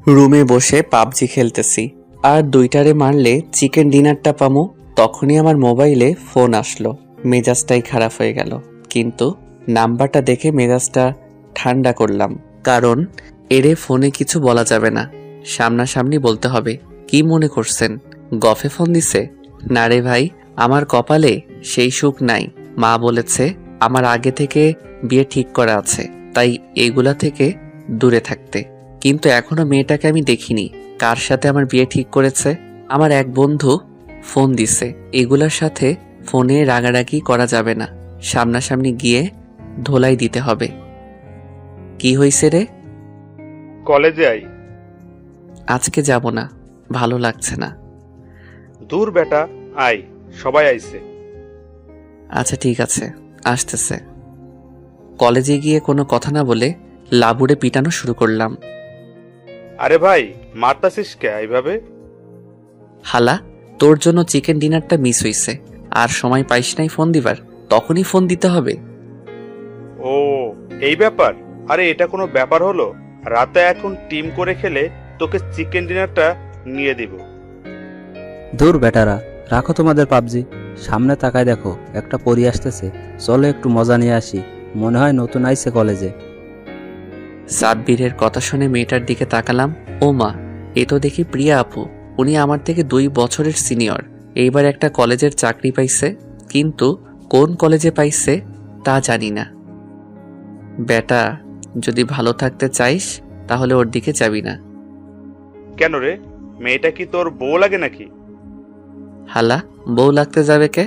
রুমে বসে পাবজি খেলতেছি, আর দুইটারে মারলে চিকেন ডিনারটা পামু। তখনই আমার মোবাইলে ফোন আসলো। মেজাজটাই খারাপ হয়ে গেল, কিন্তু নাম্বারটা দেখে মেজাজটা ঠান্ডা করলাম, কারণ এরে ফোনে কিছু বলা যাবে না, সামনাসামনি বলতে হবে। কি মনে করছেন গফে ফোন দিছে? না রে ভাই, আমার কপালে সেই সুখ নাই। মা বলেছে আমার আগে থেকে বিয়ে ঠিক করা আছে, তাই এগুলা থেকে দূরে থাকতে। কিন্তু এখনো মেয়েটাকে আমি দেখিনি। কার সাথে আমার বিয়ে ঠিক করেছে? আমার এক বন্ধু ফোন দিছে। এগুলার সাথে ফোনে রাগারাগি করা যাবে না, সামনাসামনি গিয়ে ধোলাই দিতে হবে। কি হইছে রে? কলেজে আই। আজকে যাব না, ভালো লাগছে না। দূর বেটা, আই, সবাই আইছে। আচ্ছা ঠিক আছে, আসতেছে। কলেজে গিয়ে কোনো কথা না বলে লাবুড়ে পিটানো শুরু করলাম। আরে ভাই, মারতাছিস কে এইভাবে? হালা, তোর জন্য চিকেন ডিনারটা মিস হইছে, আর সময় পাইস নাই ফোন দিবার, তখনই ফোন দিতে হবে। ও, এই ব্যাপার? আরে এটা কোনো ব্যাপার হলো? রাতে এখন টিম করে খেলে তোকে চিকেন ডিনারটা নিয়ে দিব। দূর বেটারা, রাখো তোমাদের পাবজি। সামনে তাকায় দেখো, একটা পরী আসতেছে। চলো একটু মজা নিয়ে আসি। মনে হয় নতুন আইছে কলেজে। সাব্বিরের কথা শুনে মেয়েটার দিকে তাকালাম। ও মা, এ তো দেখি প্রিয়া আপু। উনি আমার থেকে 2 বছরের সিনিয়র। এইবার একটা কলেজের চাকরি পাইছে, কিন্তু কোন কলেজে পাইছে তা জানি না। বেটা, যদি ভালো থাকতে চাইস তাহলে ওর দিকে যাবি না। কেন রে, মেয়েটা কি তোর বউ লাগে নাকি? হালা, বউ লাগতে যাবে কে?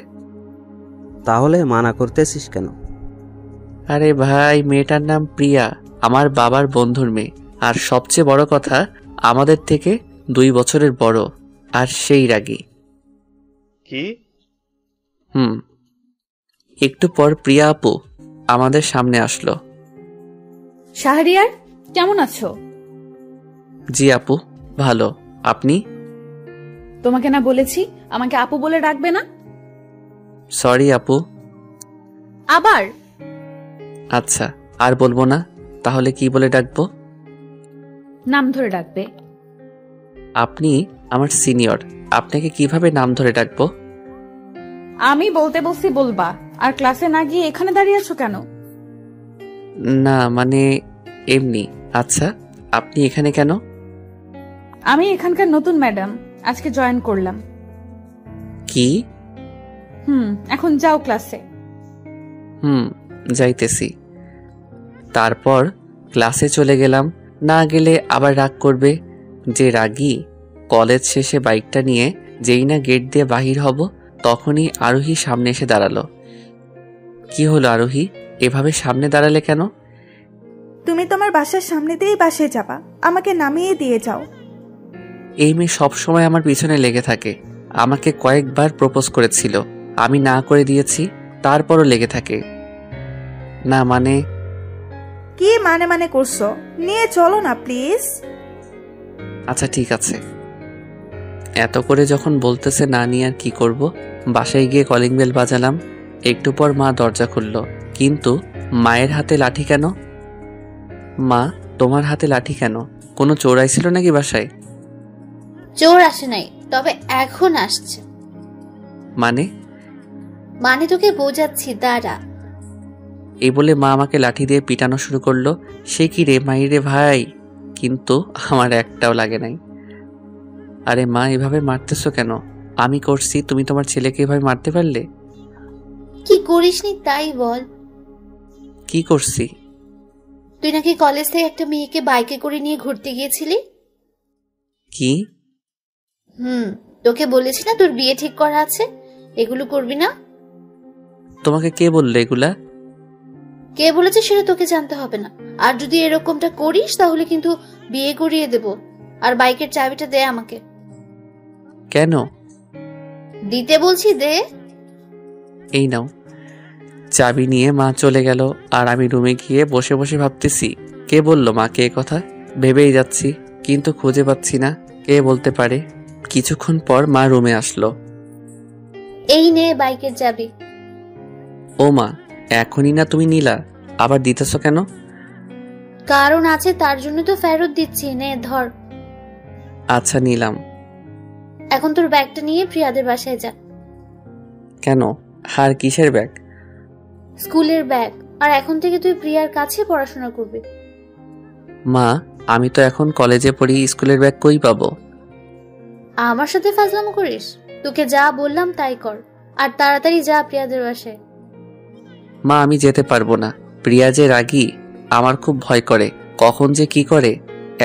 তাহলে মানা করতেছিস কেন? আরে ভাই, মেয়েটার নাম প্রিয়া, আমার বাবার বন্ধুর মেয়ে। আর সবচেয়ে বড় কথা, আমাদের থেকে 2 বছরের বড়, আর সেই রাগী। কি? একটু পর প্রিয়া আপু আমাদের সামনে আসলো। শাহরিয়ার, কেমন আছো? জি আপু, ভালো। আপনি? তোমাকে না বলেছি আমাকে আপু বলে ডাকবে না? সরি আপু। আবার? আচ্ছা, আর বলবো না। তাহলে কি বলে ডাকবো? নাম ধরে ডাকবে। আপনি আমার সিনিয়র, আপনাকে কিভাবে নাম ধরে ডাকবো? আমি বলতে বলছি বলবা, আর ক্লাসে না গিয়ে এখানে দাঁড়িয়ে আছো কেন? না মানে এমনি। আচ্ছা, আপনি এখানে কেন? আমি এখানকার নতুন ম্যাডাম, আজকে জয়েন করলাম। কি? এখন যাও ক্লাসে। যাইতেছি। তারপর ক্লাসে চলে গেলাম। না গেলে আবার রাগ করবে। যে রাগী। কলেজ শেষে বাইকটা নিয়ে যেই না গেট দিয়ে বাহির হব, তখনই আরোহী সামনে এসে দাঁড়ালো। কি হলো আরোহী, এভাবে সামনে দাঁড়ালে কেন? তুমি তোমার বাসার সামনে দিয়েই বাসায় যাবা, আমাকে নামিয়ে দিয়ে যাও। এই মেয়ে সবসময় আমার পিছনে লেগে থাকে। আমাকে কয়েকবার প্রপোজ করেছিল, আমি না করে দিয়েছি, তারপরও লেগে থাকে। না মানে? কি মানে মানে করছো? নিয়ে চলো না প্লিজ। আচ্ছা ঠিক আছে। এত করে যখন বলতেছে না নিয়ে আর কি করব। বাসায় গিয়ে কলিং বেল বাজালাম। একটু পর মা দরজা খুলল, কিন্তু মায়ের হাতে লাঠি কেন? মা, তোমার হাতে লাঠি কেন? কোনো চোর আইছিল নাকি বাসায়? চোর আসে নাই, তবে এখন আসছে। মানে তোকে বোঝাচ্ছি, দাঁড়া। এই বলে মা আমাকে লাঠি দিয়ে পিটানো শুরু করলো। সে কি রে মাইরে ভাই, কিন্তু আমার একটাও লাগে নাই। আরে মা, এভাবে মারতেছো কেন? আমি করছি, তুমি তোমার ছেলেকে এভাবে মারতে পারলে? কি করিসনি তাই বল। কি করছি? তুই নাকি কলেজ থেকে একটা মেয়েকে বাইকে করে নিয়ে ঘুরতে গিয়েছিলি। কি? তোকে বলেছি না তোর বিয়ে ঠিক করা আছে, এগুলো করবি না। তোমাকে কে বললে এগুলা? কে বলেছে সেটা তোকে জানতে হবে না। আর যদি এরকমটা করিস তাহলে কিন্তু বিয়ে করিয়ে দেব। আর বাইকের চাবিটা দে আমাকে। কেন? দিতে বলছি, দে। এই নাও। চাবি নিয়ে মা চলে গেল, আর আমি রুমে গিয়ে বসে বসে ভাবতেছি, কে বললো মাকে এ কথা। ভেবেই যাচ্ছি, কিন্তু খুঁজে পাচ্ছি না কে বলতে পারে। কিছুক্ষণ পর মা রুমে আসলো। এই নে বাইকের চাবি। ও মা, এখনই না তুমি নিলা, আবার দিতেছ কেন? কারণ আছে, তার জন্য তো ফেরত দিচ্ছি। নে ধর। আচ্ছা নিলাম। এখন তোর ব্যাগটা নিয়ে প্রিয়াদের বাসায় যা। কেন? আর কিসের ব্যাগ? স্কুলের ব্যাগ। আর এখন থেকে তুই প্রিয়ার কাছে পড়াশোনা করবি। মা, আমি তো এখন কলেজে পড়ি, স্কুলের ব্যাগ কই পাবো? আমার সাথে ফাজলামো করিস? তোকে যা বললাম তাই কর, আর তাড়াতাড়ি যা প্রিয়াদের বাসায়। মা, আমি যেতে পারবো না। প্রিয়া যে রাগী, আমার খুব ভয় করে। কখন যে কি করে।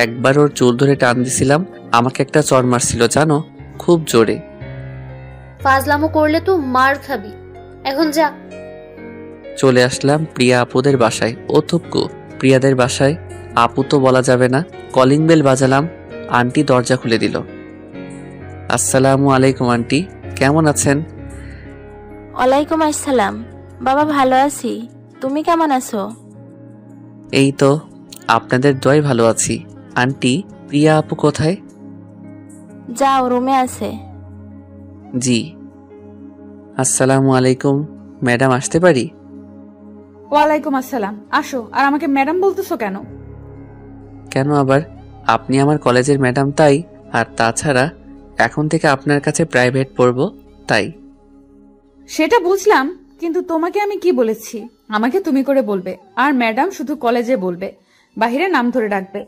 একবার ওর চুল ধরে টান দিছিলাম, আমাকে একটা চড় মারছিল জানো, খুব জোরে। ফাজলামো করলে তো মার খাবি। এখন যা। চলে আসলাম প্রিয়া আপুদের বাসায়। ও থুপকু, প্রিয়াদের বাসায় আপু তো বলা যাবে না। কলিং বেল বাজালাম, আন্টি দরজা খুলে দিল। আসসালামু আলাইকুম আন্টি, কেমন আছেন? ওয়ালাইকুম আসসালাম। বাবা ভালো আছি, তুমি কেমন আছো? এই তো আপনাদের দোয়ায় ভালো আছি। আন্টি, প্রিয়া আপু কোথায়? যাও, রুমে আছে। জি। আসসালামু আলাইকুম ম্যাডাম, আসতে পারি? ওয়ালাইকুম আসসালাম। আসো। আর আমাকে ম্যাডাম বলতেছো কেন? কেন আবার? আপনি আমার কলেজের ম্যাডাম তাই। আর তাছাড়া এখন থেকে আপনার কাছে প্রাইভেট পড়বো তাই। সেটা বুঝলাম, কিন্তু তোমাকে আমি কি বলেছি? আমাকে তুমি করে বলবে, আর ম্যাডাম শুধু কলেজে বলবে, বাহিরে নাম ধরে ডাকবে।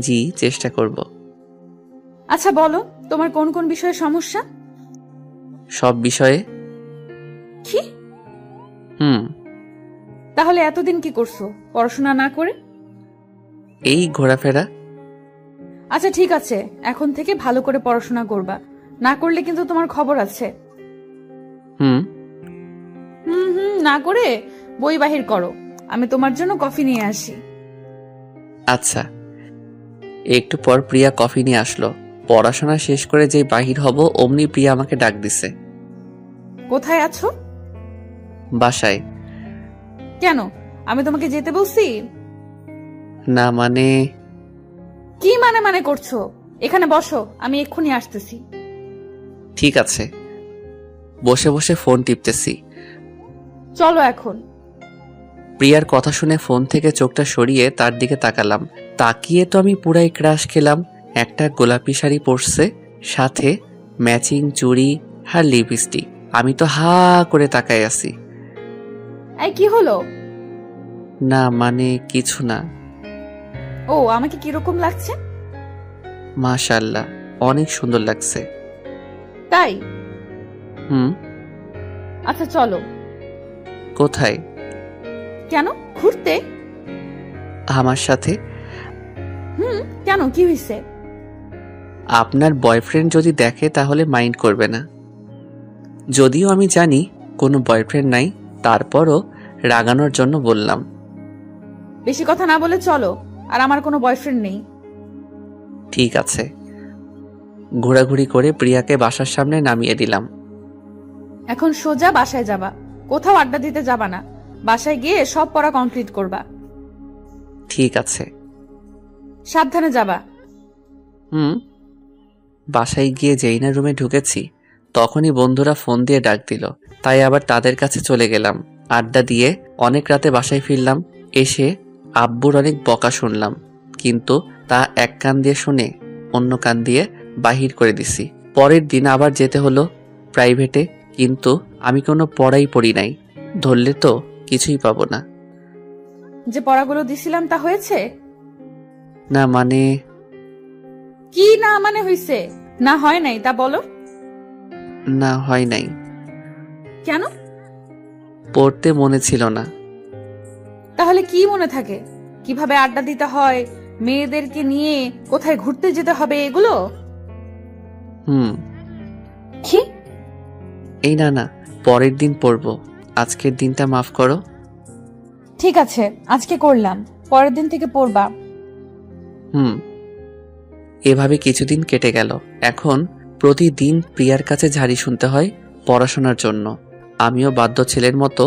জি, চেষ্টা করব। আচ্ছা বলো, তোমার কোন কোন বিষয়ে সমস্যা? সব বিষয়ে। কি? তাহলে এতদিন কি করছো পড়াশোনা না করে? এই ঘোরাফেরা। আচ্ছা ঠিক আছে, এখন থেকে ভালো করে পড়াশোনা করবা, না করলে কিন্তু তোমার খবর আছে। হুম না করে বই বাহির করো, আমি তোমার জন্য কফি নিয়ে আসি। আচ্ছা। একটু পর প্রিয়া কফি নিয়ে আসলো। পড়াশোনা শেষ করে যেই বাহির হব অমনি প্রিয়া আমাকে ডাক দিছে। কোথায় আছো? বাসায়। কেন, আমি তোমাকে যেতে বলছি? না মানে। কি মানে মানে করছো? এখানে বসো, আমি এক্ষুনি আসতেছি। ঠিক আছে। বসে বসে ফোন টিপতেছি। চলো এখন। প্রিয়ার কথা শুনে ফোন থেকে চোখটা সরিয়ে তার দিকে তাকালাম। তাকিয়ে তো আমি পুরাই ক্রাশ খেলাম। একটা গোলাপি শাড়ি পরছে, সাথে ম্যাচিং চুড়ি আর লিপস্টিক। আমি তো হা করে তাকাই আছি। এই কি হলো? না মানে কিছু না। ও, আমাকে কিরকম লাগছে? মাশাআল্লাহ, অনেক সুন্দর লাগছে। তাই? হুম। আচ্ছা চলো। কোথায়? কেন, ঘুরতে? আমার সাথে? কেন, কি হয়েছে? আপনার বয়ফ্রেন্ড যদি দেখে তাহলে মাইন্ড করবে না। যদিও আমি জানি কোনো বয়ফ্রেন্ড নাই, তারপরও রাগানোর জন্য বললাম। বেশি কথা না বলে চলো, আর আমার কোনো বয়ফ্রেন্ড নেই। ঠিক আছে। ঘোরাঘুরি করে প্রিয়াকে বাসার সামনে নামিয়ে দিলাম। এখন সোজা বাসায় যাবা, কোথাও আড্ডা দিতে যাবা না। বাসায় গিয়ে সব পড়া কমপ্লিট করবা। ঠিক আছে। সাবধানে যাবা। বাসায় গিয়ে যেই না রুমে ঢুকেছি তখনই বন্ধুরা ফোন দিয়ে ডাক দিল, তাই আবার তাদের কাছে চলে গেলাম। আড্ডা দিয়ে অনেক রাতে বাসায় ফিরলাম। এসে আব্বুর অনেক বকা শুনলাম, কিন্তু তা এক কান দিয়ে শুনে অন্য কান দিয়ে বাহির করে দিছি। পরের দিন আবার যেতে হলো প্রাইভেটে, কিন্তু আমি কোনো পড়াই পড়ি নাই। ধরলে তো কিছুই পাবো না। যে পড়াগুলো দিছিলাম তা হয়েছে? না মানে। কি না মানে হইছে? না হয় নাই তা বলো। না হয় নাই। কেন? পড়তে মনে ছিল না। তাহলে কি মনে থাকে? কিভাবে আড্ডা দিতে হয়, মেয়েদেরকে নিয়ে কোথায় ঘুরতে যেতে হবে, এগুলো? কি? এই না, পরের দিন পড়বো। আজকের দিনটা মাফ করো। ঠিক আছে, আজকে করলাম, পরের দিন থেকে পড়বা। এভাবে কিছুদিন কেটে গেল। এখন প্রতিদিন প্রিয়ার কাছে ঝাড়ি শুনতে হয় পড়াশোনার জন্য। আমিও বাধ্য ছেলের মতো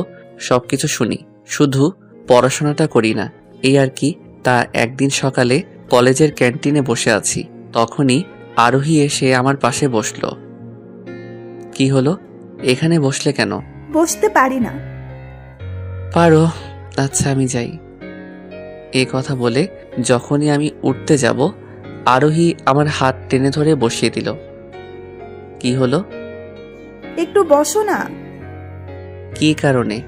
সবকিছু শুনি, শুধু পড়াশোনাটা করি না, এই আর কি। তা একদিন সকালে কলেজের ক্যান্টিনে বসে আছি, তখনই আরোহী এসে আমার পাশে বসলো। কি হলো, এখানে বসলে কেন? বসতে পারি না। পারো। আচ্ছা আমি যাই। এই কথা বলে যখনই আমি উঠতে যাব, আরোহী আমার হাত টেনে ধরে বসিয়ে দিল। কি হলো? একটু বসো না। কি কারণে?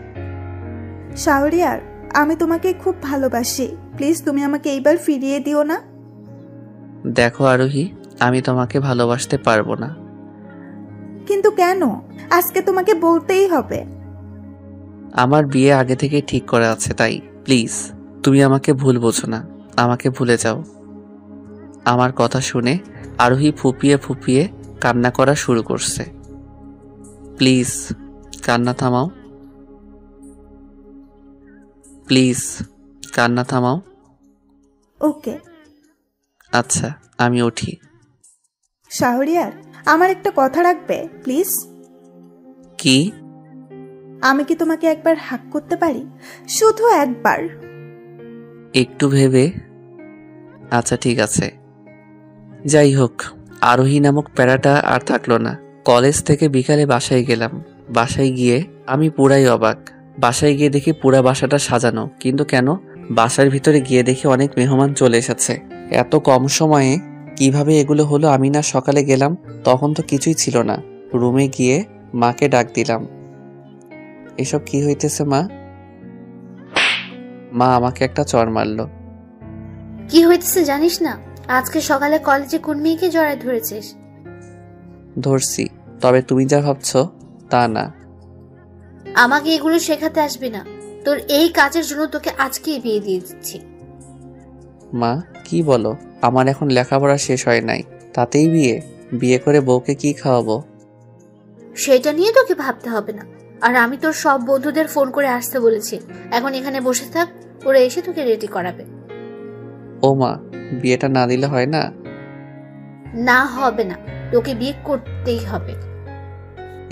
শাহরিয়ার, আমি তোমাকে খুব ভালোবাসি, প্লিজ তুমি আমাকে এইবার ফিরিয়ে দিও না। দেখো আরোহী, আমি তোমাকে ভালোবাসতে পারবো না। কিন্তু কেন? আজকে তোমাকে বলতেই হবে। আমার বিয়ে আগে থেকে ঠিক করা আছে, তাই প্লিজ তুমি আমাকে ভুল বোঝো না, আমাকে ভুলে যাও। আমার কথা শুনে আরোহী ফুপিয়ে ফুপিয়ে কান্না করা শুরু করছে। প্লিজ কান্না থামাও, প্লিজ কান্না থামাও। ওকে। আচ্ছা, আমি উঠি। শাহরিয়ার, আমার একটা কথা রাখবে প্লিজ? কি? আমি কি তোমাকে একবার হাক করতে পারি? শুধু একবার। একটু ভেবে, আচ্ছা ঠিক আছে। যাই হোক, আরোহী নামক প্যারাটা আর থাকলো না। কলেজ থেকে বিকালে বাসায় গেলাম। বাসায় গিয়ে আমি পুরাই অবাক। বাসায় গিয়ে দেখি পুরা বাসাটা সাজানো, কিন্তু কেন? বাসার ভিতরে গিয়ে দেখি অনেক মেহমান চলে এসেছে। এত কম সময়ে কিভাবে এগুলো হলো? আমি না সকালে গেলাম, তখন তো কিছুই ছিল না। রুমে গিয়ে মাকে ডাক দিলাম। এসব কি হইতেছে মা? মা আমাকে একটা চড় মারলো। কি হইতেছে জানিস না? আজকে সকালে কলেজে কোন মেয়েকে জড়ায় ধরেছিস? ধরছি, তবে তুমি যা ভাবছো তা না। আমাকে এগুলো শেখাতে আসবি না। তোর এই কাজের জন্য তোকে আজকেই বিয়ে দিয়ে দিচ্ছি। মা কি বলো? আমার এখন লেখাপড়া শেষ হয় নাই, তাতেই বিয়ে? বিয়ে করে বউকে কি খাওয়াবো? সেটা নিয়ে তোকে ভাবতে হবে না। আর আমি তোর সব বন্ধুদের ফোন করে আসতে বলেছি। এখন এখানে বসে থাক, ওরা এসে তোকে রেডি করাবে। ও মা, বিয়েটা না দিলে হয় না? না, হবে না, তোকে বিয়ে করতেই হবে।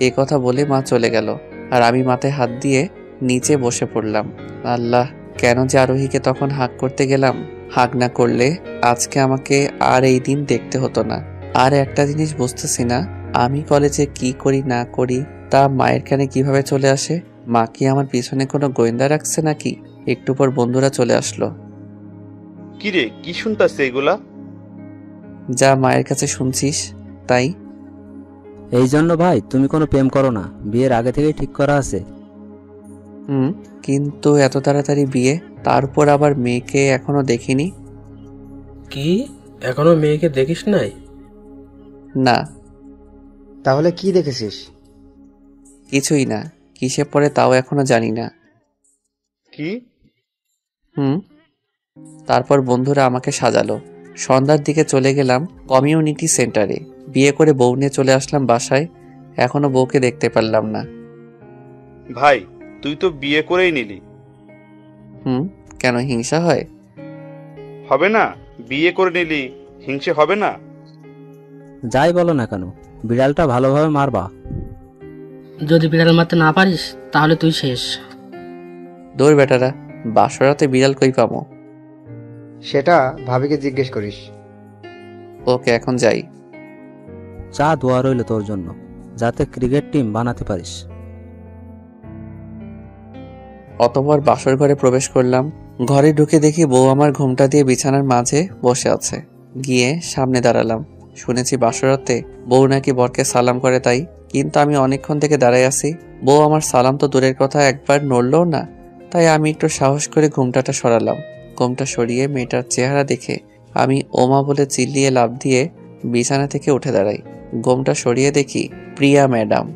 এ কথা বলে মা চলে গেল, আর আমি মাথায় হাত দিয়ে নিচে বসে পড়লাম। আল্লাহ, কেন যে আরোহীকে তখন হাক করতে গেলাম? হাক না করলে আজকে আমাকে আর এই দিন দেখতে হতো না। আর একটা জিনিস বুঝতেছি না, আমি কলেজে কি করি না করি তা মায়ের কানে কিভাবে চলে আসে? মা কি আমার পিছনে কোনো গোয়েন্দা রাখছে নাকি? একটু পর বন্ধুরা চলে আসলো। কিরে, কি শুনতাছে এগুলা? যা মায়ের কাছে শুনছিস তাই। এই জন্য ভাই তুমি কোনো প্রেম করো না, বিয়ের আগে থেকেই ঠিক করা আছে। কিন্তু এত তাড়াতাড়ি বিয়ে, তারপর আবার মেয়েকে এখনো দেখিনি। কি, এখনো মেয়েকে দেখিস নাই? না। তাহলে কি দেখেছিস? কিছুই না, কিসে পড়ে তাও এখনো জানি না। কি? তারপর বন্ধুরা আমাকে সাজালো। সন্ধ্যার দিকে চলে গেলাম কমিউনিটি সেন্টারে। বিয়ে করে বউ নিয়ে চলে আসলাম বাসায়। এখনো বউকে দেখতে পারলাম না। ভাই, তুই তো বিয়ে করেই নিলি। কেন হিংসা হয়? হবে না? বিয়ে করে নিলি, হিংসে হবে না? যাই বলো না কেন, বিড়ালটা ভালোভাবে মারবা। যদি বিড়াল মারতে না পারিস তাহলে তুই শেষ। দৌড় বেটারা, বাসরাতে বিড়াল কই পাবো? সেটা ভাবিকে জিজ্ঞেস করিস। ওকে, এখন যাই। চা দোয়া রইল তোর জন্য, যাতে ক্রিকেট টিম বানাতে পারিস। অতঃপর বাসর ঘরে প্রবেশ করলাম। ঘরে ঢুকে দেখি বউ আমার ঘোমটা দিয়ে বিছানার মাঝে বসে আছে। গিয়ে সামনে দাঁড়ালাম। শুনেছি বাসরাতে বউ নাকি বরকে সালাম করে, তাই। কিন্তু আমি অনেকক্ষণ থেকে দাঁড়াই আছি, বউ আমার সালাম তো দূরের কথা একবার নড়লও না। তাই আমি একটু সাহস করে ঘোমটাটা সরালাম। ঘোমটা সরিয়ে মেয়েটার চেহারা দেখে আমি ওমা বলে চিল্লিয়ে লাফ দিয়ে বিছানা থেকে উঠে দাঁড়াই। ঘোমটা সরিয়ে দেখি প্রিয়া ম্যাডাম,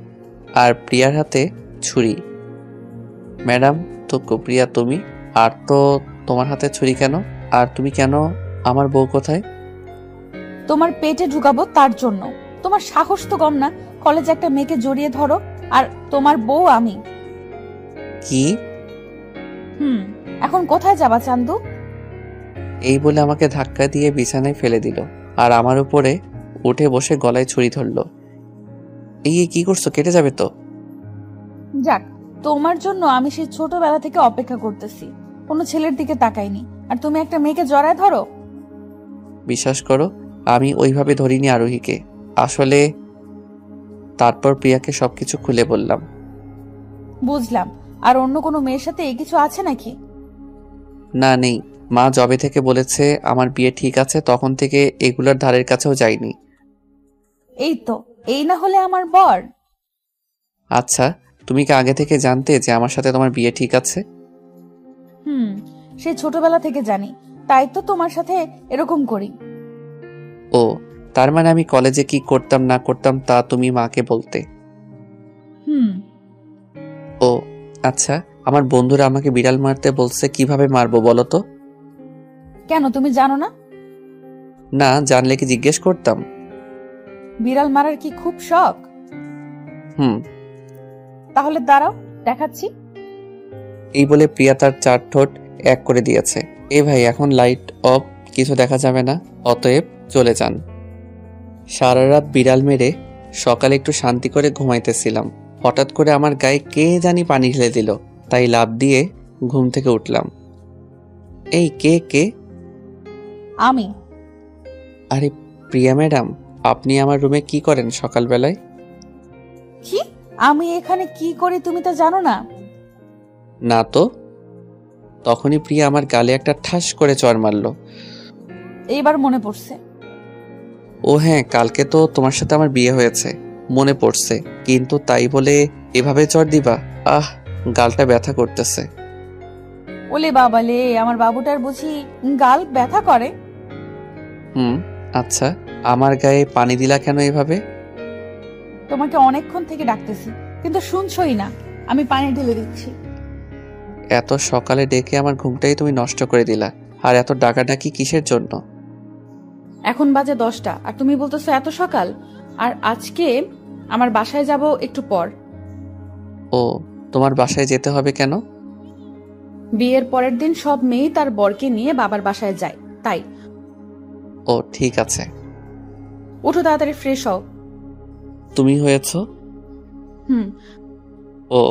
আর প্রিয়ার হাতে ছুরি। ম্যাডাম তো প্রিয়া তুমি? আর তো তোমার হাতে ছুরি কেন? আর তুমি কেন? আমার বউ কোথায়? তোমার পেটে ঢুকাবো তার জন্য। তোমার সাহস তো কম না, কলেজে একটা মেয়েকে জড়িয়ে ধরো। আর তোমার বউ আমি। কি? এখন কোথায় যাবা চান্দু? এই বলে আমাকে ধাক্কা দিয়ে বিছানায় ফেলে দিল, আর আমার উপরে উঠে বসে গলায় ছুরি ধরলো। এই কি করছো? কেটে যাবে তো। যাক, তোমার জন্য আমি সেই ছোটবেলা থেকে অপেক্ষা করতেছি, কোনো ছেলের দিকে তাকাইনি, আর তুমি একটা মেয়েকে জড়ায় ধরো। বিশ্বাস করো, আমি ওইভাবে ধরিনি আরোহীকে আসলে। তারপর প্রিয়াকে সবকিছু খুলে বললাম। বুঝলাম। আর অন্য কোনো মেয়ের সাথে এই কিছু আছে নাকি? না, নেই। মা জবে থেকে বলেছে আমার বিয়ে ঠিক আছে, তখন থেকে এগুলোর ধারের কাছেও যাইনি। এই তো, এই না হলে আমার বর। আচ্ছা, তুমি কি আগে থেকে জানতে যে আমার সাথে তোমার বিয়ে ঠিক আছে? সেই ছোটবেলা থেকে জানি, তাই তো তোমার সাথে এরকম করি। ও, তার মানে আমি কলেজে কি করতাম না করতাম তা তুমি মাকে বলতে? ও আচ্ছা, আমার বন্ধুরা আমাকে বিড়াল মারতে বলছে, কিভাবে মারবো বলো তো? কেন, তুমি জানো না? না জানলে কি জিজ্ঞেস করতাম? বিড়াল মারার কি খুব শখ? তাহলে দাঁড়াও, দেখাচ্ছি। এই বলে প্রিয়া তার 4 ঠোঁট এক করে দিয়েছে। এ ভাই, এখন লাইট অফ, কিছু দেখা যাবে না, অতএব চলে যান। সারা রাত বিড়াল মেরে সকালে একটু শান্তি করে ঘুমাইতেছিলাম, হঠাৎ করে আমার গায়ে কে জানি পানি ঢেলে দিল, তাই লাফ দিয়ে ঘুম থেকে উঠলাম। এই কে? আমি। আরে প্রিয়া ম্যাডাম, আপনি আমার রুমে কি করেন সকালবেলায়? কি, আমি এখানে কি করি তুমি তা জানো না? না তো। তখনই প্রিয়া আমার গালে একটা ঠাস করে চড় মারলো। এইবার মনে পড়ছে। ও হ্যাঁ, কালকে তো তোমার সাথে আমার বিয়ে হয়েছে, মনে পড়ছে, কিন্তু তাই বলে এভাবে চড় দিবা? গালটা ব্যথা করতেছে। ওলে বাবালে, আমার বাবুটার বুঝি গাল ব্যথা করে? আচ্ছা, আমার গায়ে পানি দিলা কেন এভাবে? তোমাকে অনেকক্ষণ থেকে ডাকতেছি, কিন্তু শুনছই না। আমি পানি ঢেলে দিচ্ছি। এত সকালে ডেকে আমার ঘুমটাই তুমি নষ্ট করে দিলা। আর এত ডাকাডাকি কিসের জন্য? এখন বাজে 10টা, আর তুমি বলতেছো এত সকাল? আর আজকে আমার বাসায় যাব একটু পর। ও, তোমার বাসায় যেতে হবে কেন? বিয়ের পরের দিন সব মেয়ে তার বরকে নিয়ে বাবার বাসায় যায়, তাই। ও ঠিক আছে। উঠো তাড়াতাড়ি, ফ্রেশ হও। তুমি হয়েছো? ও,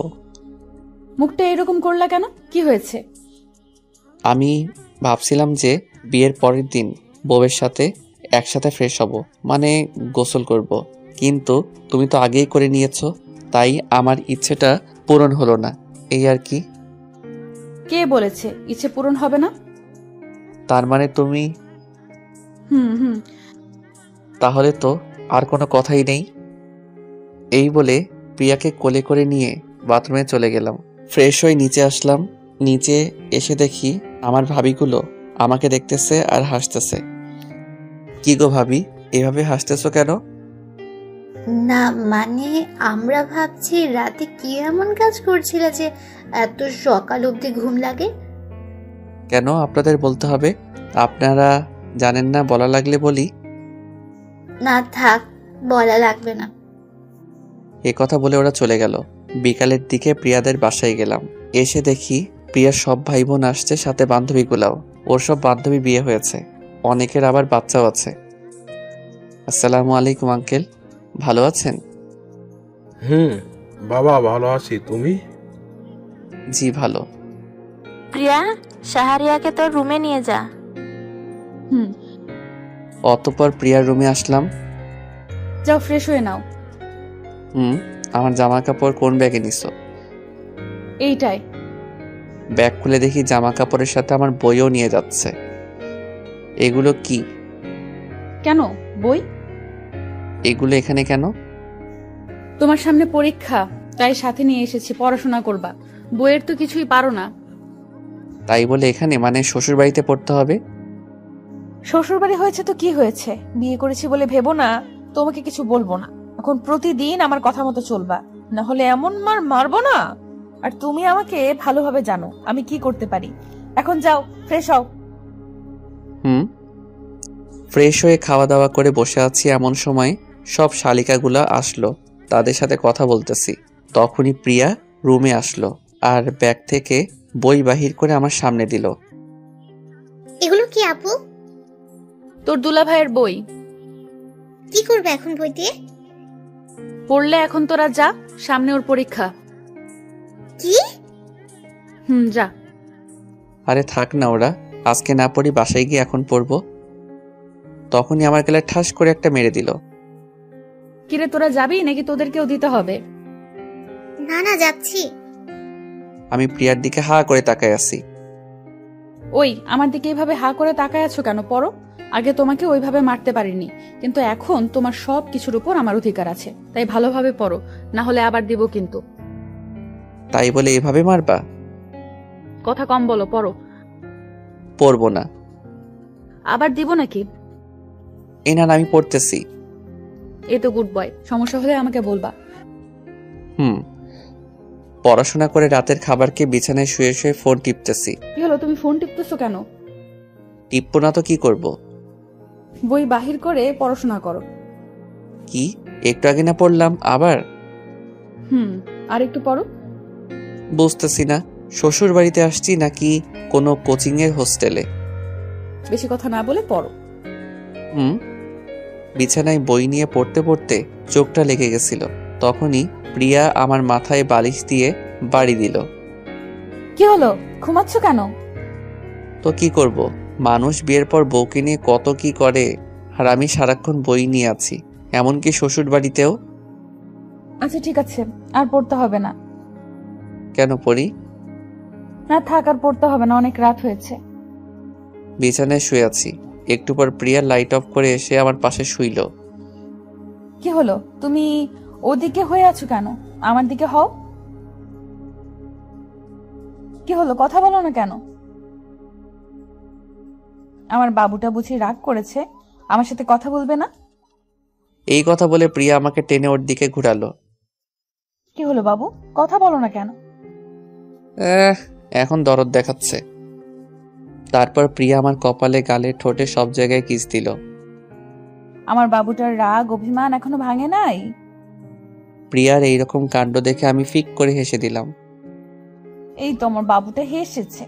মুখটা এরকম করলা কেন? কি হয়েছে? আমি ভাবছিলাম যে বিয়ের পরের দিন বউয়ের সাথে একসাথে ফ্রেশ হব, মানে গোসল করব, কিন্তু তুমি তো আগেই করে নিয়েছো, তাই আমার ইচ্ছেটা পূরণ হলো না, এই আর কি। কে বলেছে ইচ্ছে পূরণ হবে না? তার মানে তুমি? তাহলে তো আর কোনো কথাই নেই। এই বলে প্রিয়াকে কোলে করে নিয়ে বাথরুমে চলে গেলাম। ফ্রেশ হয়ে নিচে আসলাম। নিচে এসে দেখি আমার ভাবিগুলো আমাকে দেখতেছে আর হাসতেছে। কি গো ভাবি, এভাবে হাসতেছো কেন? না মানে, আমরা ভাবছি রাতে কি এমন কাজ করছিলে যে এত সকাল অবধি ঘুম লাগে। কেন আপনাদের বলতে হবে? আপনারা জানেন না, বলা লাগলে বলি। না থাক, বলা লাগবে না। এ কথা বলে ওরা চলে গেল। বিকালের দিকে প্রিয়াদের বাসায় গেলাম। এসে দেখি প্রিয়ার সব ভাই বোন আসছে, সাথে বান্ধবীগুলাও। ওর সব বান্ধবী বিয়ে হয়েছে, অনেকের আবার বাচ্চাও আছে। আসসালামু আলাইকুম আঙ্কেল, ভালো আছেন? বাবা ভালো আছি, তুমি? জি ভালো। প্রিয়া, শাহরিয়াকে তোর রুমে নিয়ে যা। অতঃপর প্রিয়ার রুমে আসলাম। যাও, ফ্রেশ হয়ে নাও। আমার জামা কাপড় কোন ব্যাগে নিছো? এইটাই। ব্যাগ খুলে দেখি জামা কাপড়ের সাথে আমার বইও নিয়ে যাচ্ছে। এগুলো কি? কেন বই? এগুলো এখানে কেন? তোমার সামনে পরীক্ষা, তাই সাথে নিয়ে এসেছি, পড়াশোনা করবা। বইয়ের তো কিছুই পারো না। তাই বলে এখানে, মানে শ্বশুর বাড়িতে পড়তে হবে? শ্বশুর বাড়ি হয়েছে তো কি হয়েছে, বিয়ে করেছি বলে ভেবো না তোমাকে কিছু বলবো না। এখন প্রতিদিন আমার কথা মতো চলবা, না হলে এমন মারবো না। আর তুমি আমাকে ভালোভাবে জানো আমি কি করতে পারি। এখন যাও, ফ্রেশ হও। ফ্রেশ হয়ে খাওয়া দাওয়া করে বসে আছি, এমন সময় সব শালিকাগুলা আসলো, তাদের সাথে কথা বলতেছি। তখনই প্রিয়া রুমে আসলো আর ব্যাগ থেকে বই বাহির করে আমার সামনে দিল। এগুলো কি আপু? তোর দুলা ভাইয়ের বই। কি করবে এখন বই দিয়ে? পড়লে এখন তোরা যা, সামনে ওর পরীক্ষা। কি? যা। আরে থাক না, ওরা আজকে না পড়ি, বাসায় গিয়ে এখন পড়বো। তখনই আমার গেলে ঠাস করে একটা মেরে দিল। কিরে, তোরা যাবি নাকি তোদেরকেও দিতে হবে? না না, যাচ্ছি। আমি প্রিয়ার দিকে হা করে তাকায় আছি। ওই আমার দিকে এইভাবে হা করে তাকায় আছো কেন? পড়ো। আগে তোমাকে ওইভাবে মারতে পারিনি, কিন্তু এখন তোমার সব কিছুর উপর আমার অধিকার আছে, তাই ভালোভাবে পড়ো, না হলে আবার দিব কিন্তু। তাই বলে এভাবে মারবা? কথা কম বলো, পড়ো। পড়বো না। আবার দিব নাকি? এই না, আমি পড়তেছি। এই তো গুড বয়, সমস্যা হলে আমাকে বলবা। পড়াশোনা করে রাতের খাবারকে বিছানায় শুয়ে শুয়ে ফোন টিপতেছি। কি হলো, তুমি ফোন টিপতেছো কেন? টিপবো না তো কি করব? বই বাহির করে পড়াশোনা করো। কি একটু আগে না পড়লাম আবার? আর একটু পড়ো। বুঝতেছি না, শ্বশুর বাড়িতে আসছি নাকি কোনো কোচিং এর হোস্টেলে? বেশি কথা না বলে পড়ো। বিছানায় বই নিয়ে পড়তে পড়তে চোখটা লেগে গেছিল। তখনই প্রিয়া আমার মাথায় বালিশ দিয়ে বাড়ি দিল। কি হলো, ঘুমাচ্ছ কেন? তো কি করব, মানুষ বিয়ের পর বউকে নিয়ে কত কি করে, আর আমি সারাক্ষণ বই নিয়ে আছি, এমনকি শ্বশুর বাড়িতেও। আচ্ছা ঠিক আছে, আর পড়তে হবে না। কেন পড়ি? না থাক, আর পড়তে হবে না, অনেক রাত হয়েছে। বিছানায় শুয়ে আছি, একটু পর প্রিয়া লাইট অফ করে এসে আমার পাশে শুইল। কি হলো, তুমি ওদিকে হয়ে আছো কেন? আমার দিকে হও। কি হলো, কথা বলো না কেন? আমার বাবুটা বুঝি রাগ করেছে, আমার সাথে কথা বলবে না? এই কথা বলে প্রিয়া আমাকে টেনে ওর দিকে ঘুরালো। কি হলো বাবু, কথা বলো না কেন? এখন দরদ দেখাচ্ছে। তারপর প্রিয়া আমার কপালে, গালে, ঠোঁটে সব জায়গায় কিস দিল। আমার বাবুটার রাগ অভিমান এখনো ভাঙে নাই? প্রিয়ার এইরকম কাণ্ড দেখে আমি ফিক করে হেসে দিলাম। এই তো আমার বাবুটা হেসেছে,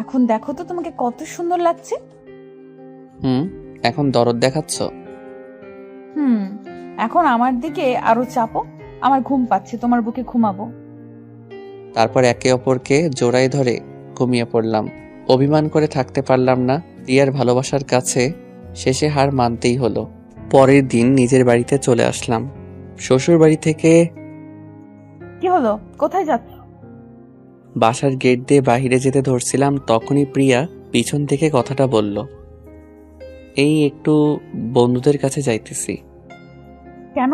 এখন দেখো তো তোমাকে কত সুন্দর লাগছে। এখন দরদ দেখাচ্ছ? এখন আমার দিকে আরো চাপো, আমার ঘুম পাচ্ছে, তোমার বুকে ঘুমাবো। তারপর একে অপরকে জোড়ায় ধরে ঘুমিয়ে পড়লাম। অভিমান করে থাকতে পারলাম না। প্রিয়ার ভালোবাসার কাছে শেষে হার মানতেই হলো। পরের দিন নিজের বাড়িতে চলে আসলাম। শ্বশুর বাড়ি থেকে। কি হলো, কোথায় যাচ্ছ? বাসার গেট দিয়ে বাহিরে যেতে ধরছিলাম, তখনই প্রিয়া পিছন থেকে কথাটা বলল, এই একটু বন্ধুদের কাছে যাইতেছি। কেন?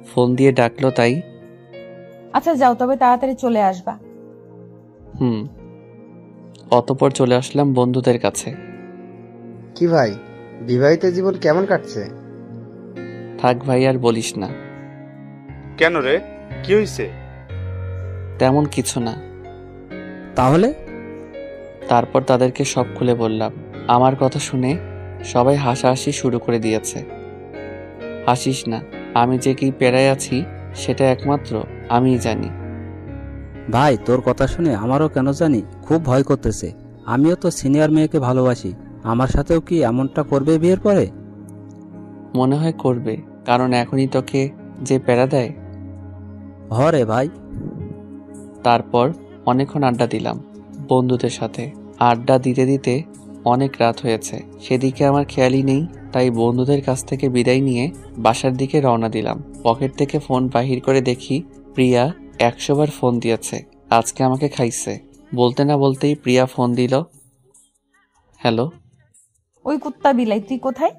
ফোন দিয়ে ডাকলো তাই। আচ্ছা যাও, তবে তাড়াতাড়ি চলে আসবা। অতঃপর চলে আসলাম বন্ধুদের কাছে। কি ভাই, বিবাহিত জীবন কেমন কাটছে? থাক ভাই, আর বলিস না। কেন রে, কি হইছে? তেমন কিছু না। তাহলে? তারপর তাদেরকে সব খুলে বললাম। আমার কথা শুনে সবাই হাসাহাসি শুরু করে দিয়েছে। হাসিস না, আমি যে কি পেরায় আছি সেটা একমাত্র আমিই জানি। ভাই, তোর কথা শুনে আমারও কেন জানি খুব ভয় করতেছে। আমিও তো সিনিয়র মেয়েকে ভালোবাসি, আমার সাথেও কি এমনটা করবে বিয়ের পরে? মনে হয় করবে, কারণ এখনই তোকে যে প্যারা দেয়। হরে ভাই। তারপর অনেকক্ষণ আড্ডা দিলাম বন্ধুদের সাথে। আড্ডা দিতে দিতে অনেক রাত হয়েছে, সেদিকে আমার খেয়ালই নেই। তাই বন্ধুদের কাছ থেকে বিদায় নিয়ে বাসার দিকে রওনা দিলাম। পকেট থেকে ফোন বাহির করে দেখি প্রিয়া 100 বার ফোন দিয়েছে, আজকে আমাকে খাইছে। বলতে না বলতেই প্রিয়া ফোন দিল। হ্যালো। ওই কুত্তা বিলাই, তুই কোথায়?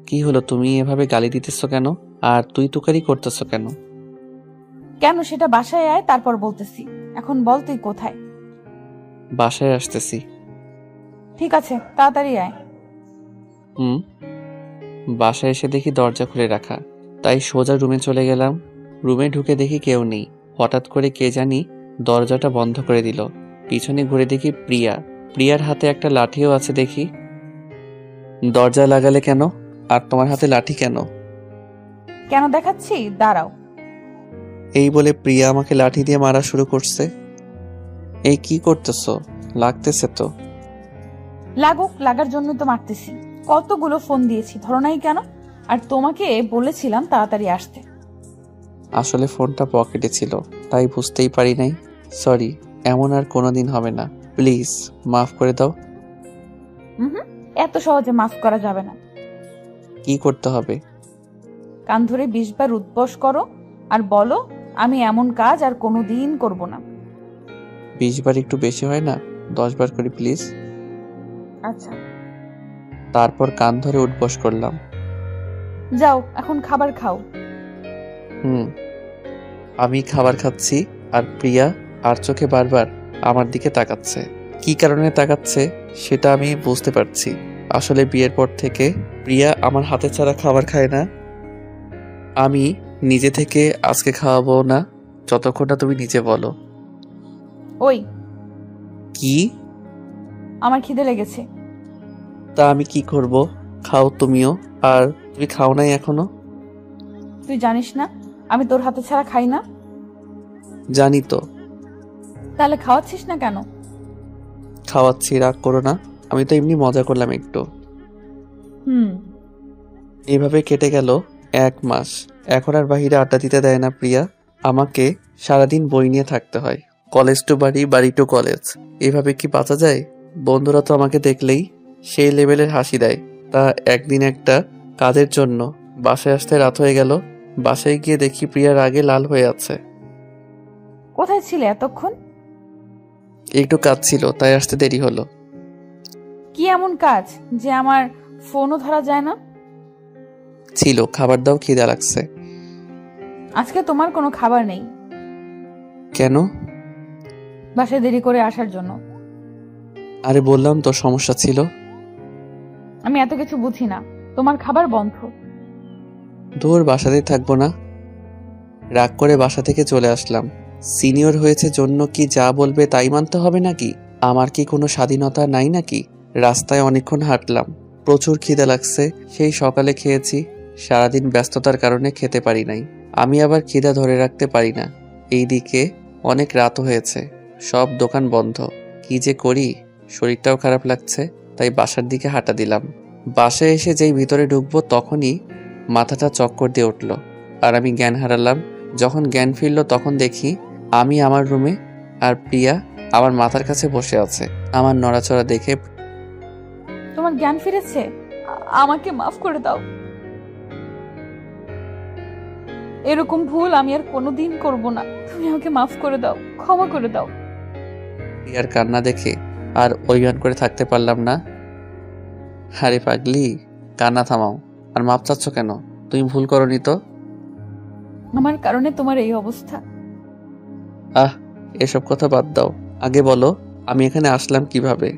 কি হলো, তুমি এভাবে গালি দিতেছ কেন, আর তুই তুকারি করতেছ কেন? কেন সেটা বাসায় আয়, তারপর বলতেছি। এখন বল তুই কোথায়? বাসায় আসতেছি। ঠিক আছে, তাড়াতাড়ি আয়। বাসায় এসে দেখি দরজা খুলে রাখা, তাই সোজা রুমে চলে গেলাম। রুমে ঢুকে দেখি কেউ নেই। হঠাৎ করে কে জানি দরজাটা বন্ধ করে দিল। পিছনে ঘুরে দেখি প্রিয়ার হাতে একটা লাঠিও আছে। দেখি, দরজা লাগালে কেন, আর তোমার হাতে লাঠি কেন? কেন দেখাচ্ছি, দাঁড়াও। এই বলে প্রিয়া আমাকে লাঠি দিয়ে মারা শুরু করছে। এই কি করতেছো, লাগতেছে তো? লাগুক, লাগার জন্য তো মারতেছি। কতগুলো ফোন দিয়েছি, ধরো নাই কেন? আর তোমাকে বলেছিলাম তাড়াতাড়ি আসতে। আসলে ফোনটা পকেটে ছিল, তাই বুঝতেই পারি নাই। সরি, এমন আর কোনোদিন হবে না, প্লিজ মাফ করে দাও। এত সহজে মাফ করা যাবে না। কি করতে হবে? কান ধরে 20 বার উদ্বস করো আর বলো, আমি এমন কাজ আর কোনোদিন করব না। 20 বার একটু বেশি হয় না? 10 বার করি প্লিজ। আচ্ছা তারপর কান ধরে উঠবস করলাম। যাও এখন খাবার খাও। আমি খাবার খাচ্ছি আর প্রিয়া আর চোখে বারবার আমার দিকে তাকাচ্ছে। কি কারণে তাকাচ্ছে সেটা আমি বুঝতে পারছি। আসলে বিয়ের পর থেকে প্রিয়া আমার হাতে ছাড়া খাবার খায় না। আমি নিজে থেকে আজকে খাওয়াবো না যতক্ষণ না তুমি নিজে বলো। ওই কি? আমার খিদে লেগেছে। তা আমি কি করব? খাও তুমিও। আর তুমি খাও নাই এখনো? তুই জানিস না আমি তোর হাতে ছাড়া খাই না? জানি তো। তাহলে খাওয়াচ্ছিস না কেন? খাওয়াচ্ছি, রাগ করো না। আমি তো এমনি মজা করলাম একটু। এভাবে কেটে গেল 1 মাস। এখন আর বাহিরে আড্ডা দিতে দেয় না প্রিয়া। আমাকে সারাদিন বই নিয়ে থাকতে হয়। কলেজ টু বাড়ি, বাড়ি টু কলেজ। এভাবে কি বাঁচা যায়? বন্ধুরা তো আমাকে দেখলেই সেই লেভেলের হাসি দেয়। তা একদিন একটা কাজের জন্য বাসায় আসতে রাত হয়ে গেল। বাসায় গিয়ে দেখি প্রিয়া রাগে লাল হয়ে আছে। কোথায় ছিলে এতক্ষণ? একটু কাজ ছিল তাই আসতে দেরি হলো। কি এমন কাজ যে আমার ফোনও ধরা যায় না? ছিল, খাবার দাও, খিদা লাগছে। আজকে তোমার কোনো খাবার নেই। কেন? বাসায় দেরি করে আসার জন্য। আরে বললাম তো সমস্যা ছিল। আমি এত কিছু বুঝি না, তোমার খাবার বন্ধ। দূর, বাসাতেই থাকবো না। রাগ করে বাসা থেকে চলে আসলাম। সিনিয়র হয়েছে জন্য কি যা বলবে তাই মানতে হবে নাকি? আমার কি কোনো স্বাধীনতা নাই নাকি? রাস্তায় অনেকক্ষণ হাঁটলাম, প্রচুর খিদে লাগছে। সেই সকালে খেয়েছি, সারাদিন ব্যস্ততার কারণে খেতে পারি নাই। আমি আবার খিদা ধরে রাখতে পারি না। এইদিকে অনেক রাত হয়েছে, সব দোকান বন্ধ। কি যে করি, শরীরটাও খারাপ লাগছে, তাই বাসার দিকে হাঁটা দিলাম। বাসায় এসে যেই ভিতরে ঢুকবো তখনই মাথাটা চক্কর দিয়ে উঠল আর আমি জ্ঞান হারালাম। যখন জ্ঞান ফিরল তখন দেখি আমি আমার রুমে আর প্রিয়া আমার মাথার কাছে বসে আছে। আমার নড়াচড়া দেখে, তোমার জ্ঞান ফিরেছে? আমাকে মাফ করে দাও। এরকম ভুল আমি আর কোনোদিন করব না। তুমি আমাকে মাফ করে দাও, ক্ষমা করে দাও। প্রিয়ার কান্না দেখে আর অভিমান করে থাকতে পারলাম না। আরে পাগলি, কান্না থামাও। আর মাপ চাচ্ছ কেন? তুমি ভুল করনি তো। আমার কারণে তোমার এই অবস্থা। এসব কথা বাদ দাও। আগে বলো আমি এখানে আসলাম কিভাবে?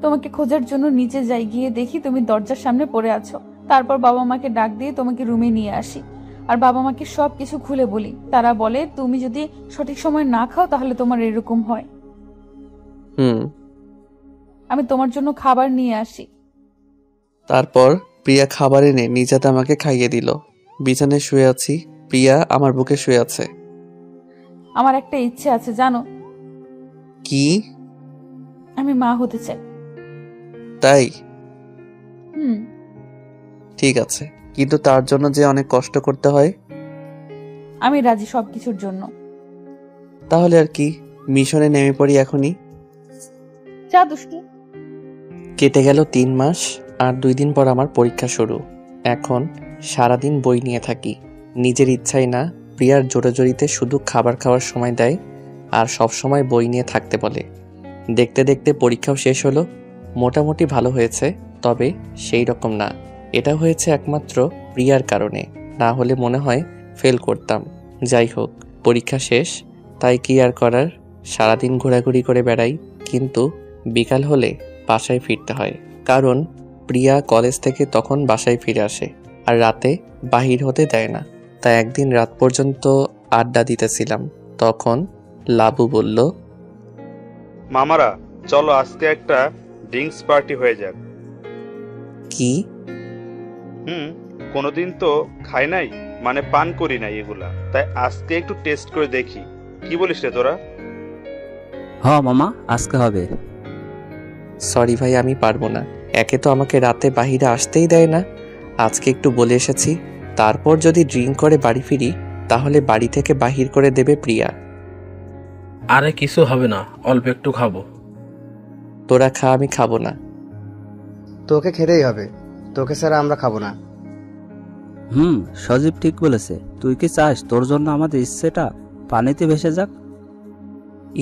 তোমাকে খোঁজার জন্য নিচে যাই, গিয়ে দেখি তুমি দরজার সামনে পড়ে আছো। তারপর বাবা মাকে ডাক দিয়ে তোমাকে রুমে নিয়ে আসি আর বাবা মাকে সবকিছু খুলে বলি। তারা বলে তুমি যদি সঠিক সময় না খাও তাহলে তোমার এরকম হয়। আমি তোমার জন্য খাবার নিয়ে আসি। তারপর প্রিয়া খাবার এনে নিজেতে আমাকে খাইয়ে দিল। বিছানায় শুয়ে আছি, প্রিয়া আমার বুকে শুয়ে আছে। আমার একটা ইচ্ছে আছে জানো? কি? আমি মা হতে চাই। তাই? ঠিক আছে, কিন্তু তার জন্য যে অনেক কষ্ট করতে হয়। আমি রাজি সবকিছুর জন্য। তাহলে আর কি, মিশনে নেমে পড়ি এখনই। যা দুষ্টু। কেটে গেল 3 মাস আর 2 দিন পর আমার পরীক্ষা শুরু। এখন সারাদিন বই নিয়ে থাকি, নিজের ইচ্ছাই না। প্রিয়ার জোরাজোরিতে শুধু খাবার খাওয়ার সময় দেয় আর সব সময় বই নিয়ে থাকতে বলে। দেখতে দেখতে পরীক্ষাও শেষ হলো। মোটামুটি ভালো হয়েছে, তবে সেই রকম না। এটা হয়েছে একমাত্র প্রিয়ার কারণে, না হলে মনে হয় ফেল করতাম। যাই হোক, পরীক্ষা শেষ, তাই কি আর করার, সারাদিন ঘোরাঘুরি করে বেড়াই। কিন্তু বিকাল হলে বাসায় ফিরতে হয়, কারণ প্রিয়া কলেজ থেকে তখন বাসায় ফিরে আসে আর রাতে বাহির হতে দেয় না। তাই একদিন রাত পর্যন্ত আড্ডা দিতেছিলাম, তখন লাবু বলল, মামারা চলো আজকে একটা ড্রিঙ্কস পার্টি হয়ে যাক। কি? কোনোদিন তো খাই নাই, মানে পান করি নাই এগুলা, তাই আজকে একটু টেস্ট করে দেখি। কি বলিস রে তোরা? মামা, আজকে হবে। সরি ভাই, আমি পারবো না। একে তো আমাকে রাতে বাহিরে আসতেই দেয় না, আজকে একটু বলে এসেছি। তারপর যদি ড্রিঙ্ক করে বাড়ি ফিরি তাহলে বাড়ি থেকে বাহির করে দেবে প্রিয়া। আরে কিছু হবে না, অল্প একটু খাবো। তোরা খা, আমি খাবো না। তোকে খেতেই হবে, তোকে ছাড়া আমরা খাবো না। সজীব ঠিক বলেছে। তুই কি চাস তোর জন্য আমাদের ইচ্ছেটা পানিতে ভেসে যাক?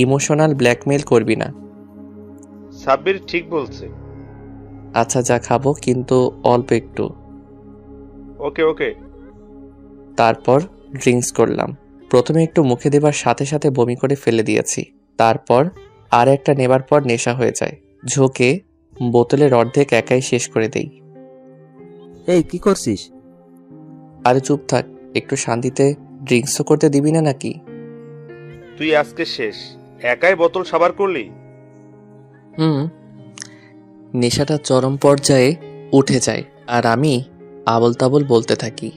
ইমোশনাল ব্ল্যাকমেল করবি না। সাব্বির ঠিক বলছে। আচ্ছা যা, খাবো কিন্তু অল্প একটু। ওকে ওকে। তারপর ড্রিঙ্কস করলাম। প্রথমে একটু মুখে দেবার সাথে সাথে বমি করে ফেলে দিয়েছি। তারপর আর একটা নেবার পর নেশা হয়ে যায়। ঝোঁকে বোতলের অর্ধেক একাই শেষ করে দেই। এই কি করছিস? আরে চুপ থাক, একটু শান্তিতে ড্রিঙ্কসও করতে দিবি না নাকি? তুই আজকে শেষ, একাই বোতল সাবার করলি। নেশাটা চরম পর্যায়ে উঠে যায় আর আমি আবল তাবল বলতে থাকি।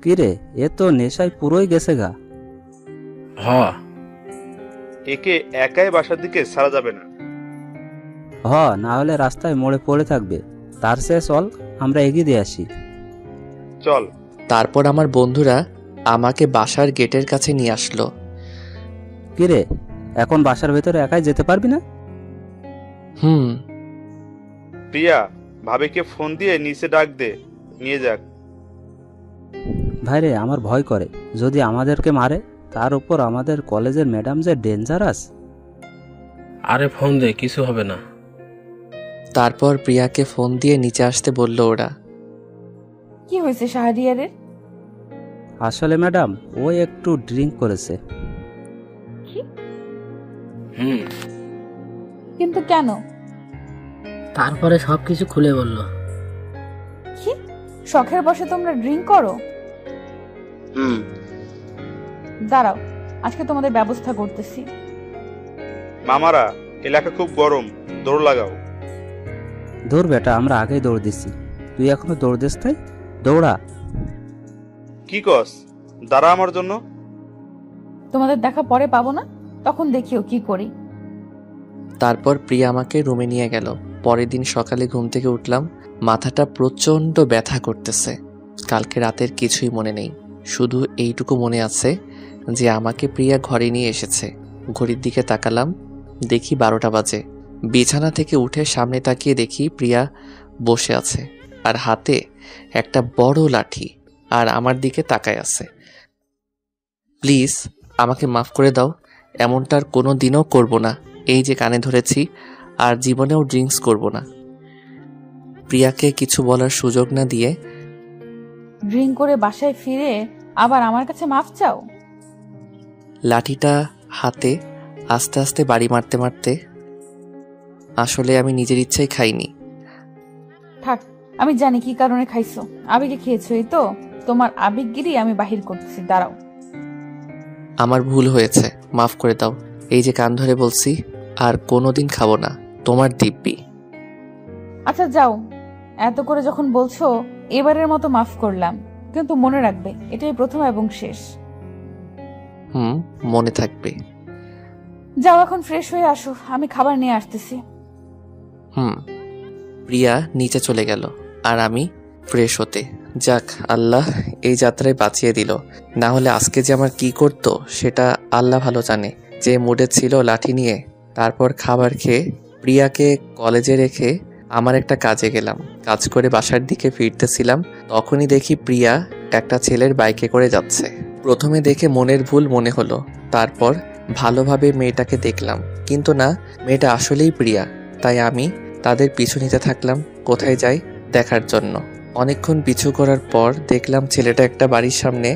কিরে, এ তো নেশায় পুরোই গেছে গা। হ, একে একাই বাসার দিকে ছাড়া যাবে না। না হলে রাস্তায় মোড়ে পড়ে থাকবে। তার চেয়ে চল আমরা এগিয়ে দিয়ে আসি। চল। তারপর আমার বন্ধুরা আমাকে বাসার গেটের কাছে নিয়ে আসলো। কিরে, এখন বাসার ভেতরে একাই যেতে পারবি না? প্রিয়া, ভাবিকে ফোন দিয়ে নিচে ডাক দে, নিয়ে যাক। ভাইরে, আমার ভয় করে যদি আমাদেরকে মারে। তার উপর আমাদের কলেজের ম্যাডাম যে ডেঞ্জারাস। আরে ফোন দে, কিছু হবে না। তারপর প্রিয়াকে ফোন দিয়ে নিচে আসতে বলল ওরা। কি হয়েছে শাহরিয়ারের? আসলে ম্যাডাম, ও একটু ড্রিঙ্ক করেছে। কিন্তু কেন? তারপরে সবকিছু খুলে বলল। কি শখের বসে তোমরা ড্রিঙ্ক করো? দাঁড়াও, আজকে তোমাদের ব্যবস্থা করতেছি। মামারা, এলাকা খুব গরম, দৌড় লাগাও। দৌড় বেটা, আমরা আগেই দৌড় দিচ্ছি। তুই এখনো দৌড় দিস? তাই দৌড়া। কি কস? দাঁড়া আমার জন্য। তোমাদের দেখা পরে পাবো না, তখন দেখিও কি করি। তারপর প্রিয়া আমাকে রুমে নিয়ে গেল। পরের দিন সকালে ঘুম থেকে উঠলাম, মাথাটা প্রচন্ড ব্যথা করতেছে। কালকে রাতের কিছুই মনে নেই, শুধু এইটুকু মনে আছে যে আমাকে প্রিয়া ঘরে নিয়ে এসেছে। ঘড়ির দিকে তাকালাম, দেখি 12টা বাজে। বিছানা থেকে উঠে সামনে তাকিয়ে দেখি প্রিয়া বসে আছে আর হাতে একটা বড় লাঠি, আর আমার দিকে তাকায় আছে। প্লিজ আমাকে মাফ করে দাও, এমনটা আর কোনো দিনও করবো না। এই যে কানে ধরেছি, আর জীবনেও ড্রিঙ্কস করব না। প্রিয়াকে কিছু বলার সুযোগ না দিয়ে ড্রিঙ্ক করে বাসায় ফিরে আবার আমার কাছে মাফ চাও? লাঠিটা হাতে আস্তে আস্তে বাড়ি মারতে মারতে, আসলে আমি নিজের ইচ্ছাই খাইনি। থাক, আমি জানি কি কারণে খাইছো। আবেগে খেয়েছো, এই তো তোমার আবেগগিরি আমি বাহির করতেছি। দাঁড়াও। আমার ভুল হয়েছে, মাফ করে দাও। এই যে কান ধরে বলছি, আর কোনোদিন খাবো না। তোমার দিব্যি। আচ্ছা যাও, এত করে যখন বলছো এবারের মতো মাফ করলাম, কিন্তু মনে রাখবে এটাই প্রথম এবং শেষ। মনে থাকবে। যাও, এখন ফ্রেশ হয়ে আসো, আমি খাবার নিয়ে আসতেছি। প্রিয়া নিচে চলে গেল আর আমি ফ্রেশ হতে। যাক, আল্লাহ এই যাত্রায় বাঁচিয়ে দিল, না হলে আজকে যে আমার কি করতো সেটা আল্লাহ ভালো জানে। যে মুডে ছিল লাঠি নিয়ে। তারপর খাবার খেয়ে প্রিয়াকে কলেজে রেখে আমার একটা কাজে গেলাম। কাজ করে বাসার দিকে ফিরতেছিলাম, তখনই দেখি প্রিয়া একটা ছেলের বাইকে করে যাচ্ছে। প্রথমে দেখে মনের ভুল মনে হলো, তারপর ভালোভাবে মেয়েটাকে দেখলাম, কিন্তু না, মেয়েটা আসলেই প্রিয়া। তাই আমি তাদের পিছু নিতে থাকলাম কোথায় যাই দেখার জন্য। অনেকক্ষণ পিছু করার পর দেখলাম ছেলেটা একটা বাড়ির সামনে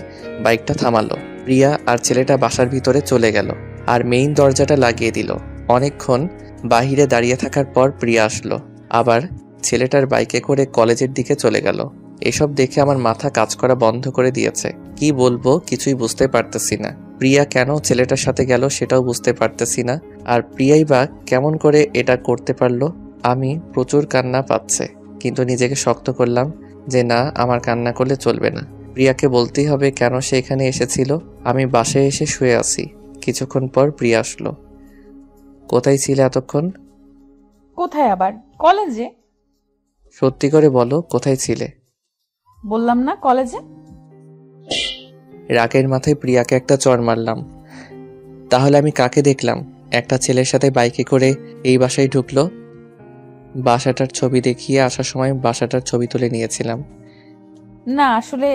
বাইকটা থামালো। প্রিয়া আর ছেলেটা বাসার ভিতরে চলে গেল আর মেইন দরজাটা লাগিয়ে দিল। অনেকক্ষণ বাহিরে দাঁড়িয়ে থাকার পর প্রিয়া আসলো, আবার ছেলেটার বাইকে করে কলেজের দিকে চলে গেল। এসব দেখে আমার মাথা কাজ করা বন্ধ করে দিয়েছে। কি বলবো কিছুই বুঝতে পারতেছি না। প্রিয়া কেন ছেলেটার সাথে গেল সেটাও বুঝতে পারতেছি না, আর প্রিয়াই বা কেমন করে এটা করতে পারলো। আমি প্রচুর কান্না পাচ্ছে, কিন্তু নিজেকে শক্ত করলাম যে না, আমার কান্না করলে চলবে না। প্রিয়াকে বলতেই হবে কেন সে এখানে এসেছিল। আমি বাসায় এসে শুয়ে আছি। কিছুক্ষণ পর প্রিয়া আসলো। কোথায় ছিলে এতক্ষণ? কোথায় আবার? কলেজে। সত্যি করে বলো, কোথায় ছিলে? বললাম না, কলেজে। রাগের মাথায় প্রিয়াকে একটা চড় মারলাম। তাহলে আমি কাকে দেখলাম? একটা ছেলের সাথে বাইকে করে এই বাসায় ঢুকলো। বাসাটার ছবি দেখিয়ে আসার সময় বাসাটার ছবি তুলে নিয়েছিলাম। না আসলে।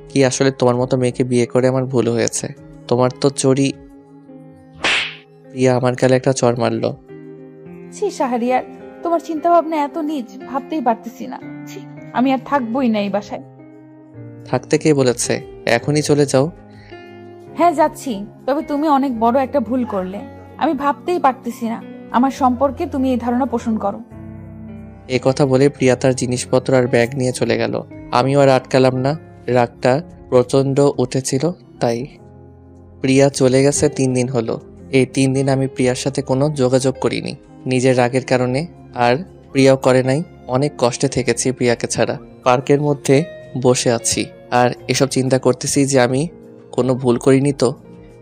কি আসলে? তোমার মতো মেয়েকে বিয়ে করে আমার ভুল হয়েছে। তোমার তো চুরি। প্রিয়া আমার গালে একটা চড় মারলো। ছি শাহরিয়ার, তোমার চিন্তা ভাবনা এত নিচ, ভাবতেই পারতেছি না। ছি, আমি আর থাকবোই না এই বাসায়। থাকতে কে বলেছে? এখনই চলে যাও। হ্যাঁ যাচ্ছি, তবে তুমি অনেক বড় একটা ভুল করলে। আমি ভাবতেই পারতেছি না আমার সম্পর্কে তুমি এই ধারণা পোষণ করো। এ কথা বলে প্রিয়া তার জিনিসপত্র আর ব্যাগ নিয়ে চলে গেল। আমিও আর আটকালাম না, রাগটা প্রচন্ড উঠেছিল তাই। প্রিয়া চলে গেছে 3 দিন হলো। এই 3 দিন আমি প্রিয়ার সাথে কোনো যোগাযোগ করিনি, নিজের রাগের কারণে। আর প্রিয়াও করে নাই। অনেক কষ্টে থেকেছি প্রিয়াকে ছাড়া। পার্কের মধ্যে বসে আছি আর এসব চিন্তা করতেছি যে আমি কোনো ভুল করিনি তো।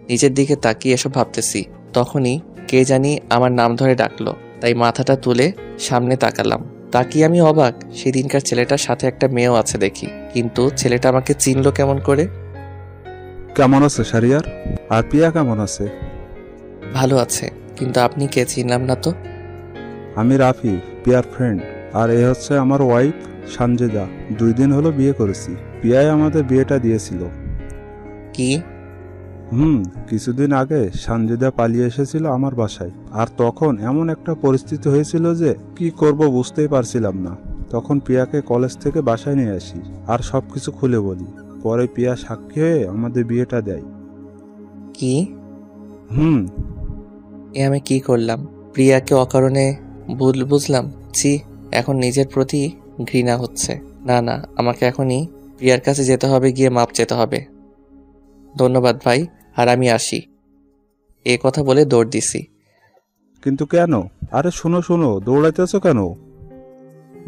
নিজের দিকে তাকিয়ে এসব ভাবতেছি, তখনই কে জানি আমার নাম ধরে ডাকলো। তাই মাথাটা তুলে সামনে তাকালাম। তাকিয়ে আমি অবাক, সেদিনকার ছেলেটার সাথে একটা মেয়েও আছে দেখি, কিন্তু ছেলেটা আমাকে চিনলো কেমন করে? কেমন আছে শাহরিয়ার? আর প্রিয়া কেমন আছে? ভালো আছে, কিন্তু আপনি কে? চিনলাম না তো। আমি রাফি, প্রিয়ার ফ্রেন্ড। আর এ হচ্ছে আমার ওয়াইফ সানজিদা। 2 দিন হলো বিয়ে করেছি। প্রিয়াই আমাদের বিয়েটা দিয়েছিল। কি? কিছুদিন আগে সানজিদা পালিয়ে এসেছিল আমার বাসায়। আর তখন এমন একটা পরিস্থিতি হয়েছিল যে কি করব বুঝতেই পারছিলাম না। তখন প্রিয়াকে কলেজ থেকে বাসায় নিয়ে আসি আর সবকিছু খুলে বলি। পরে প্রিয়া সাক্ষী হয়ে আমাদের বিয়েটা দেয়। কি? এ আমি কি করলাম? প্রিয়াকে অকারণে ভুল বুঝলাম। ছি, এখন নিজের প্রতি ঘৃণা হচ্ছে। না না, আমাকে এখনই প্রিয়ার কাছে যেতে হবে, গিয়ে মাপ চেতে হবে। ধন্যবাদ ভাই, আর আমি আসি। এ কথা বলে দৌড় দিছি। কিন্তু কেন? আরে শোনো, দৌড়াইতেছো কেন?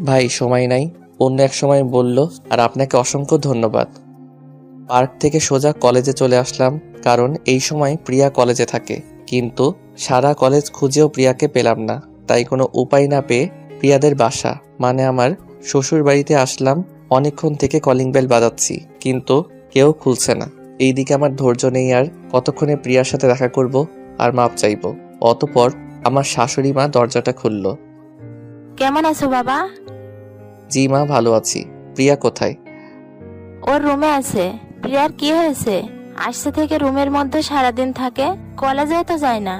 ভাই সময় নাই, অন্য এক সময় বলল। আর আপনাকে অসংখ্য ধন্যবাদ। পার্ক থেকে সোজা কলেজে চলে আসলাম, কারণ এই সময় প্রিয়া কলেজে থাকে। কিন্তু সারা কলেজ খুঁজেও প্রিয়াকে পেলাম না। তাই কোনো উপায় না পেয়ে প্রিয়াদের বাসা মানে আমার শ্বশুর বাড়িতে আসলাম। অনেকক্ষণ থেকে কলিং বেল বাজাচ্ছি, কিন্তু কেউ খুলছে না। এইদিকে আমার ধৈর্য নেই আর, কতক্ষণে প্রিয়ার সাথে দেখা করব আর মাপ চাইব। অতঃপর আমার শাশুড়ি মা দরজাটা খুলল। কেমন আছো বাবা? জি মা, ভালো আছি। প্রিয়া কোথায়? ওর রুমে আছে। প্রিয়ার কি হয়েছে? আসছে থেকে রুমের মধ্যে সারাদিন থাকে, কলেজে তো যায় না।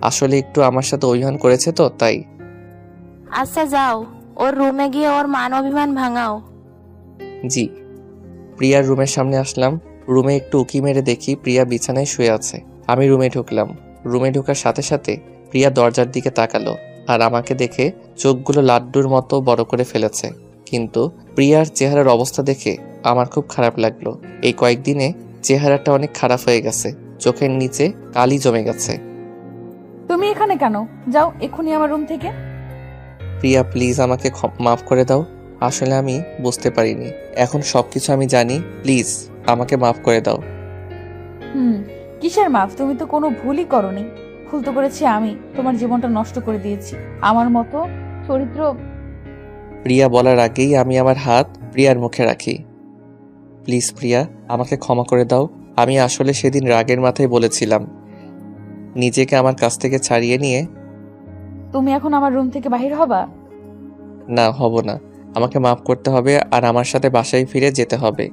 আসলে একটু আমার সাথে অভিমান করেছে তো তাই। আচ্ছা যাও, ওর রুমে গিয়ে ওর মান অভিমান ভাঙাও। জি। প্রিয়ার রুমের সামনে আসলাম। রুমে একটু উকি মেরে দেখি প্রিয়া বিছানায় শুয়ে আছে। আমি রুমে ঢুকলাম। রুমে ঢোকার সাথে সাথে প্রিয়া দরজার দিকে তাকালো আর আমাকে দেখে চোখগুলো লাড্ডুর মতো বড় করে ফেলেছে। কিন্তু প্রিয়ার চেহারার অবস্থা দেখে আমার খুব খারাপ লাগলো। এই কয়েকদিনে চেহারাটা অনেক খারাপ হয়ে গেছে, চোখের নিচে কালি জমে গেছে। তুমি এখানে কেন? যাও এক্ষুনি আমার রুম থেকে। প্রিয়া প্লিজ আমাকে মাফ করে দাও। আসলে আমি বুঝতে পারিনি, এখন সবকিছু আমি জানি। প্লিজ আমাকে মাফ করে দাও। কিসের মাফ? তুমি তো কোনো ভুলই করনি। ভুল তো করেছি আমি, তোমার জীবনটা নষ্ট করে দিয়েছি। আমার মতো চরিত্র। প্রিয়া বলার আগেই আমি আমার হাত প্রিয়ার মুখে রাখি। প্লিজ প্রিয়া, আমাকে ক্ষমা করে দাও। আমি আসলে সেদিন রাগের মাথায় বলেছিলাম। নিজেকে আমার কাছ থেকে ছাড়িয়ে নিয়ে। তুমি এখন আমার রুম থেকে বাহির হবা? না, হব না। আমাকে মাফ করতে হবে আর আমার সাথে বাসায় ফিরে যেতে হবে।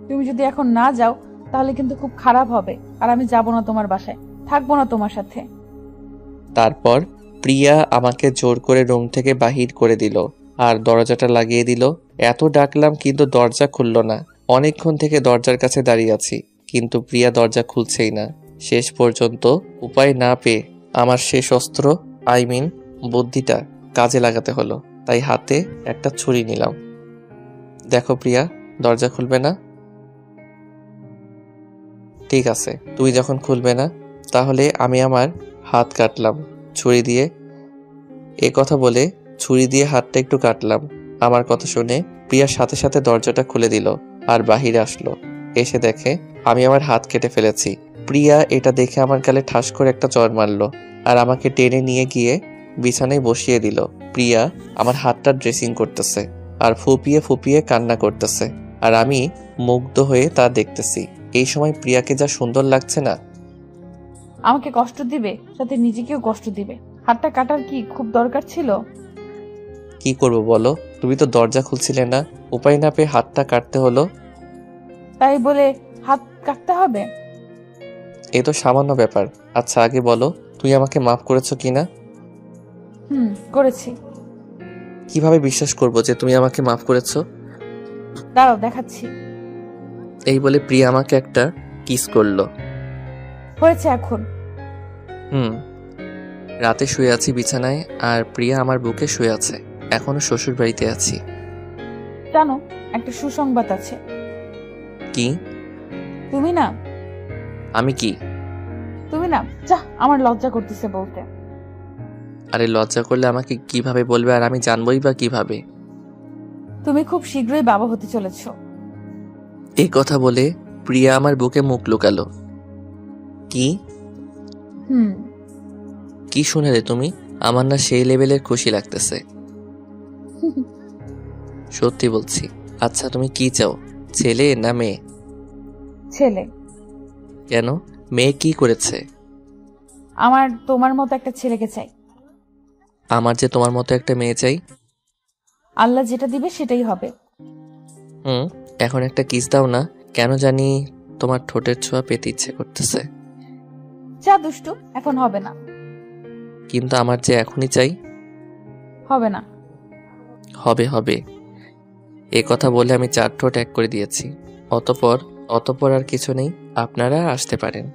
তুমি যদি এখন না যাও তাহলে কিন্তু খুব খারাপ হবে, আর আমি যাব না তোমার বাসায়, থাকবো না তোমার সাথে। তারপর প্রিয়া আমাকে জোর করে রুম থেকে বাহির করে দিল আর দরজাটা লাগিয়ে দিল। এত ডাকলাম কিন্তু দরজা খুলল না। অনেকক্ষণ থেকে দরজার কাছে দাঁড়িয়ে আছি, কিন্তু প্রিয়া দরজা খুলছেই না। শেষ পর্যন্ত উপায় না পেয়ে আমার শেষ অস্ত্র বুদ্ধিটা কাজে লাগাতে হলো। তাই হাতে একটা ছুরি নিলাম। দেখো প্রিয়া, দরজা খুলবে না? ঠিক আছে, তুই যখন খুলবে না তাহলে আমি আমার হাত কাটলাম ছুরি দিয়ে। এ কথা বলে ছুরি দিয়ে হাতটা একটু কাটলাম। আমার কথা শুনে প্রিয়ার সাথে সাথে দরজাটা খুলে দিল আর বাহিরে আসলো। এসে দেখে আমি আমার হাত কেটে ফেলেছি। প্রিয়া এটা দেখে আমার গালে ঠাস করে একটা চড় মারলো আর আমাকে টেনে নিয়ে গিয়ে বিছানায় বসিয়ে দিল। প্রিয়া আমার হাতটা ড্রেসিং করতেছে আর ফুপিয়ে ফুপিয়ে কান্না করতেছে, আর আমি মুগ্ধ হয়ে তা দেখতেছি। এই সময় প্রিয়াকে যা সুন্দর লাগছে না। আমাকে কষ্ট দিবে, সাথে নিজেকেও কষ্ট দিবে। হাতটা কাটার কি খুব দরকার ছিল? কি করব বলো, তুমি তো দরজা খুলছিলে না, উপায় না পেয়ে হাতটা কাটতে হলো। তাই বলে হাত কাটতে হবে? এ তো সামান্য ব্যাপার। আচ্ছা আগে বলো, তুই আমাকে মাফ করেছো কিনা? করেছি। কিভাবে বিশ্বাস করব যে তুমি আমাকে মাফ করেছো? দাঁড়াও দেখাচ্ছি। এই বলে প্রিয়া আমাকে একটা কিস করলো। হয়েছে এখন। রাতে শুয়ে আছি বিছানায়, আর প্রিয়া আমার বুকে শুয়ে আছে। এখনো শ্বশুর বাড়িতে আছি। জানো, একটা সুসংবাদ আছে। কি? তুমি না। আমি কি? তুমি না, যা, আমার লজ্জা করতেছে বলতে। আরে লজ্জা করলে আমাকে কিভাবে বলবে, আর আমি জানবই বা কিভাবে? তুমি খুব শীঘ্রই বাবা হতে চলেছো। এই কথা বলে প্রিয়া আমার বুকে মুখ লুকালো। কি? কি শুনে রে তুমি? আমার না সেই লেভেলের খুশি লাগতেছে। সত্যি বলছি। আচ্ছা তুমি কি চাও, ছেলে না মেয়ে? ছেলে। কেন? মেয়ে কি করেছে? আমার তোমার মতো একটা ছেলেকে চাই। আমার যে তোমার মতো একটা মেয়ে চাই? আল্লাহ যেটা দিবে সেটাই হবে। এখন একটা কিস দাও না, কেন জানি তোমার ঠোঁটের ছোঁয়া পেতে ইচ্ছে করতেছে। যা দুষ্টু, এখন হবে না। কিন্তু আমার যে এখনই চাই। হবে না। হবে হবে। এ কথা বলে আমি 4 ঠোঁট এক করে দিয়েছি। অতঃপর আর কিছু নেই, আপনারা আসতে পারেন।